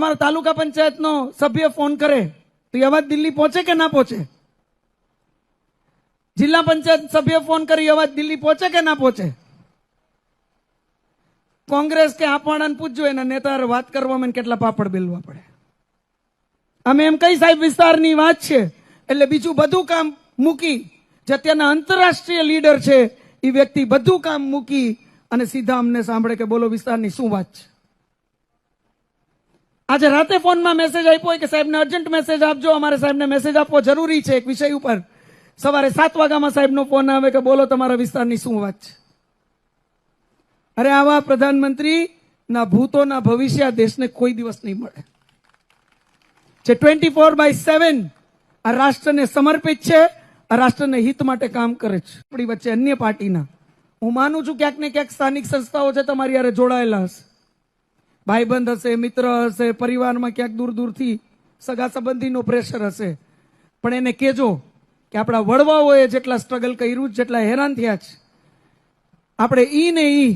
તમારા તાલુકા પંચાયતનો સભ્ય ફોન કરે તો એ અવાજ દિલ્હી પહોંચે કે ના પહોંચે? જિલ્લા પંચાયત સભ્ય ફોન કરી અવાજ દિલ્હી પહોંચે કે ના પહોંચે? કોંગ્રેસ કે આપવાડાને પૂછજો એના નેતા વાત કરવામાં કેટલા પાપડ બેલવા પડે. અમે એમ કઈ સાહેબ વિસ્તારની વાત છે એટલે બીજું બધું કામ મૂકી, જે અત્યારના આંતરરાષ્ટ્રીય લીડર છે એ વ્યક્તિ બધું કામ મૂકી અને સીધા અમને સાંભળે કે બોલો વિસ્તારની શું વાત છે. આજે રાતે ફોનમાં મેસેજ આપ્યો કે સાહેબને અર્જન્ટ મેસેજ આપજો, અમારે સાહેબને મેસેજ આપવો જરૂરી છે એક વિષય ઉપર. સવારે 7 વાગ્યામાં સાહેબનો ફોન આવે કે બોલો તમારા વિસ્તારની શું વાત છે. અરે આવા પ્રધાનમંત્રી ના ભૂતો ના ભવિષ્ય આ દેશને કોઈ દિવસ નહીં મળે, જે 24/7 આ રાષ્ટ્રને સમર્પિત છે, આ રાષ્ટ્રને હિત માટે કામ કરે છે. આપણી વચ્ચે અન્ય પાર્ટીના હું માનું છું ક્યાંક ને ક્યાંક સ્થાનિક સંસ્થાઓ છે તમારી યારે જોડાયેલા હશે, ભાઈબંધ હશે, મિત્ર હશે, પરિવારમાં ક્યાંક દૂર દૂરથી સગા સંબંધીનો પ્રેશર હશે, પણ એને કહેજો કે આપણા વડવાઓએ જેટલા સ્ટ્રગલ કર્યું, જેટલા હેરાન થયા છે, આપણે ઈ ને ઈ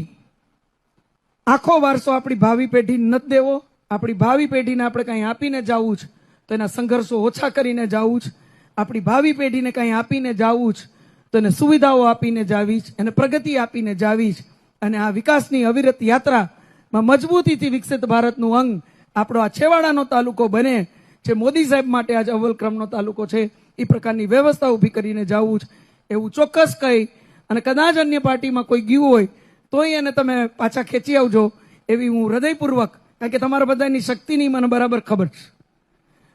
આખો વારસો આપણી ભાવિ પેઢીને નથી દેવો. આપણી ભાવિ પેઢીને આપણે કંઈ આપીને જવું છે તો એના સંઘર્ષો ઓછા કરીને જવું છે. આપણી ભાવિ પેઢીને કંઈ આપીને જવું છે તો એને સુવિધાઓ આપીને જાવી છે, એને પ્રગતિ આપીને જાવી છે. અને આ વિકાસની અવિરત યાત્રામાં મજબૂતીથી વિકસિત ભારતનું અંગ આપણો આ છેવાડાનો તાલુકો બને, જે મોદી સાહેબ માટે આજે અવ્વલ ક્રમનો તાલુકો છે, એ પ્રકારની વ્યવસ્થા ઊભી કરીને જવું છે એવું ચોક્કસ કહી અને કદાચ અન્ય પાર્ટીમાં કોઈ ગયું હોય તોય એને તમે પાછા ખેંચી આવજો એવી હું હૃદયપૂર્વક, કારણ કે તમારા બધાની શક્તિની મને બરાબર ખબર છે,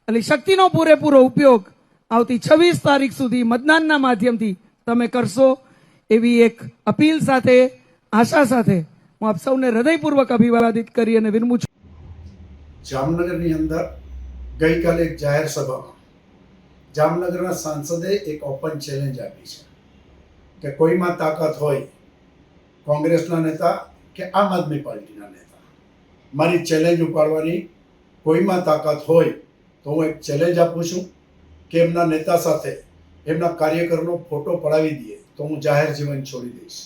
એટલે શક્તિનો પૂરેપૂરો ઉપયોગ આવતી 26 તારીખ સુધી મતદાનના માધ્યમથી તમે કરશો એવી એક અપીલ સાથે, આશા સાથે હું આપ સૌને હૃદયપૂર્વક અભિવાદિત કરી અને વિરમું છું. જામનગરની અંદર ગઈકાલે એક જાહેર સભામાં જામનગરના સાંસદે એક ઓપન ચેલેન્જ આપી છે કે કોઈમાં તાકાત હોય, કોંગ્રેસના નેતા કે આમ આદમી પાર્ટીના નેતા, મારી ચેલેન્જ ઉપાડવાની કોઈમાં તાકાત હોય તો હું એક ચેલેન્જ આપું છું કે એમના નેતા સાથે એમના કાર્યકરનો ફોટો પડાવી દઈએ તો હું જાહેર જીવન છોડી દઈશ.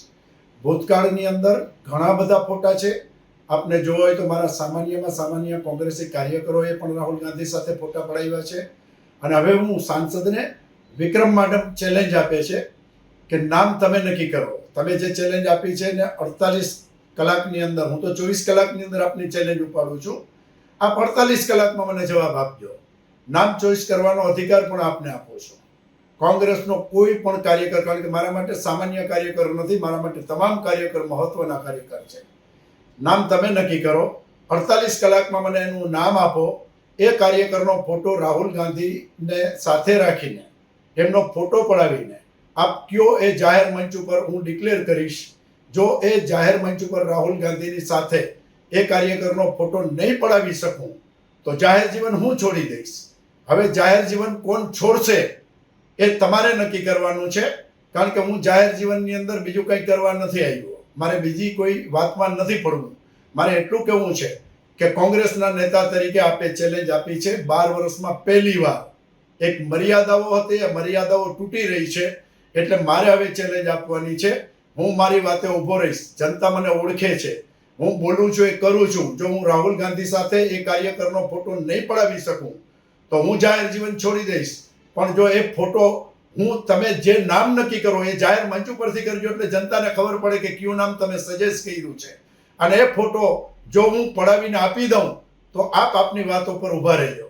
ભૂતકાળની અંદર ઘણા બધા ફોટા છે, આપને જોવા હોય તો મારા સામાન્ય કોંગ્રેસી કાર્યકરોએ પણ રાહુલ ગાંધી સાથે ફોટા પડાવ્યા છે. અને હવે હું સાંસદને વિક્રમ માડમ ચેલેન્જ આપે છે કે નામ તમે નક્કી કરો. તમે જે ચેલેન્જ આપી છે ને 48 કલાકની અંદર, હું તો 24 કલાકની અંદર આપની ચેલેન્જ ઉપાડું છું, આપ 48 કલાકમાં મને જવાબ આપજો. નામ ચોઈસ કરવાનો અધિકાર પણ આપને આપો છો. કોંગ્રેસનો કોઈ પણ કાર્યકર, કારણ કે મારા માટે સામાન્ય કાર્યકર નથી, મારા માટે તમામ કાર્યકર મહત્વના કાર્યકર છે. નામ તમે નક્કી કરો, 48 કલાકમાં મને એનું નામ આપો. એ કાર્યકરનો ફોટો રાહુલ ગાંધીને સાથે રાખીને એમનો ફોટો પડાવીને આપ કયો એ જાહેર મંચ ઉપર હું ડિક્લેર કરીશ. જો એ જાહેર મંચ ઉપર રાહુલ ગાંધીની સાથે એ કાર્યકરનો ફોટો નહીં પડાવી શકું તો જાહેર જીવન હું છોડી દઈશ. હવે જાહેર જીવન કોણ છોડશે એ તમારે નક્કી કરવાનું છે, કારણ કે હું જાહેર જીવનની અંદર બીજું કંઈ કરવા નથી આવ્યો. મારે બીજી કોઈ વાતમાં નથી પડવું. મારે એટલું કહેવું છે કે કોંગ્રેસના નેતા તરીકે આપે ચેલેન્જ આપી છે. 12 વર્ષમાં પહેલી વાર એક મર્યાદાઓ હતી, એ મર્યાદાઓ તૂટી રહી છે, એટલે મારે હવે ચેલેન્જ આપવાની છે. હું મારી વાતે ઊભો રહીશ. જનતા મને ઓળખે છે, હું બોલું છું એ કરું છું. જો હું રાહુલ ગાંધી સાથે એ કાર્યકરનો ફોટો નહીં પડાવી શકું તો હું જાહેર જીવન છોડી દઈશ. પણ જો એ ફોટો તમે જે નામ નક્કી કરો એ જાહેર મંચ ઉપરથી કરજો, એટલે જનતાને ખબર પડે કે કયું નામ તમે સજેસ્ટ કર્યું છે. અને એ ફોટો જો હું પડાવીને આપી દઉં તો આપની વાતો પર ઊભા રહેજો.